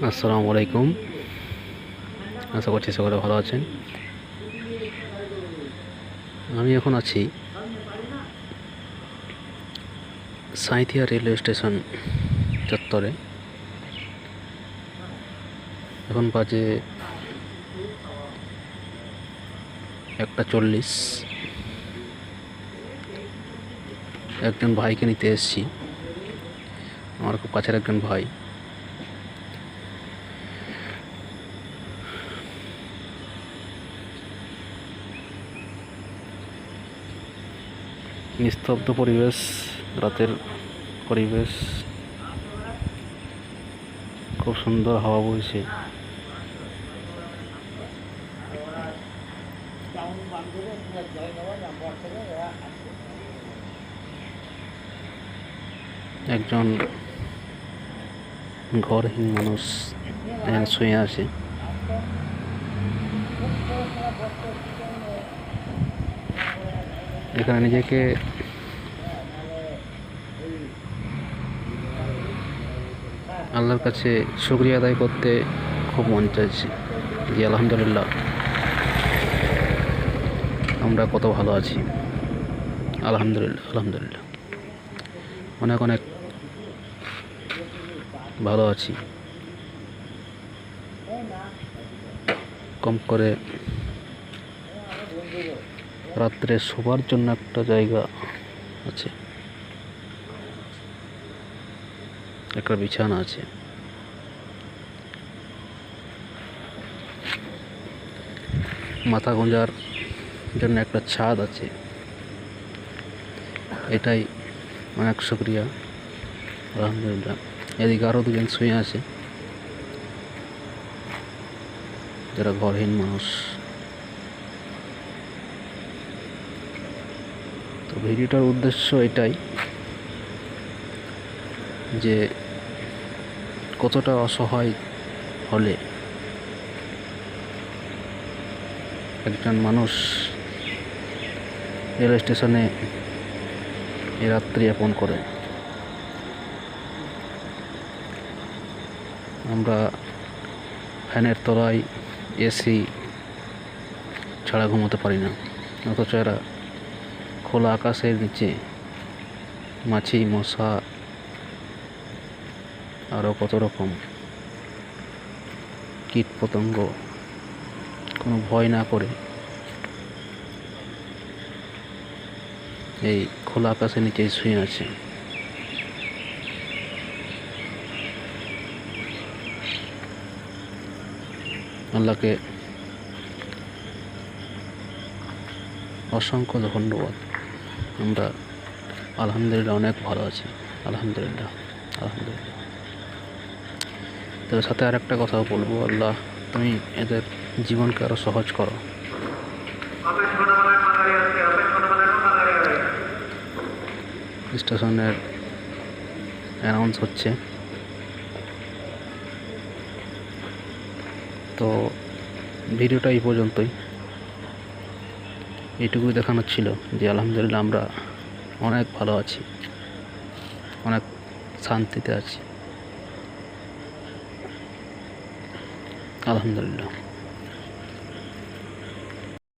আসসালামু আলাইকুম। আশা করছি সকলে ভালো আছেন। আমি এখন আছি সাঁইথিয়া রেলওয়ে স্টেশন চত্বরে। এখন বাজে 1:40। একজন ভাইকে নিতে এসেছি, আমার খুব কাছের একজন ভাই। নিস্তব্ধ পরিবেশ, রাতের পরিবেশ, খুব সুন্দর হাওয়া বইছে। একজন ঘরহীন মানুষ এখানে শুয়ে আছে। এখানে নিজেকে আল্লাহর কাছে শুকরিয়া আদায় করতে খুব মন চাইছে যে আলহামদুলিল্লাহ আমরা কত ভালো আছি। আলহামদুলিল্লাহ আলহামদুলিল্লাহ অনেক অনেক ভালো আছি। কম করে রাত্রে শোবার জন্য একটা জায়গা আছে, একটা বিছানা আছে। মাথা গোঁজার জন্য একটা ছাদ আছে। এটাই অনেক শুকরিয়া, আলহামদুলিল্লাহ। এদিকে আরও দুজন শুয়ে আছে যারা ঘরহীন মানুষ। তো ভিডিওটার উদ্দেশ্য এটাই যে কতটা অসহায় হলে একজন মানুষ রেল স্টেশনে এ রাত্রি যাপন করে। আমরা ফ্যানের তলায় এসি ছাড়া ঘুমোতে পারি না, অথচ এরা খোলা আকাশের নিচে মাছি, মশা, আরও কত রকম কীট পতঙ্গ কোনো ভয় না করে এই খোলা আকাশের নিচে শুয়ে আছে। আল্লাহকে অসংখ্য ধন্যবাদ। আমরা আলহামদুলিল্লাহ অনেক ভালো আছি। আলহামদুলিল্লাহ আলহামদুলিল্লাহ। তার সাথে আর একটা কথাও বলবো, আল্লাহ তুমি এদের জীবনকে আরও সহজ করো। স্টেশনের অ্যানাউন্স হচ্ছে, তো ভিডিওটা এই পর্যন্তই। এইটুকুই দেখানোর ছিল যে আলহামদুলিল্লাহ আমরা অনেক ভালো আছি, অনেক শান্তিতে আছি, আলহামদুলিল্লাহ।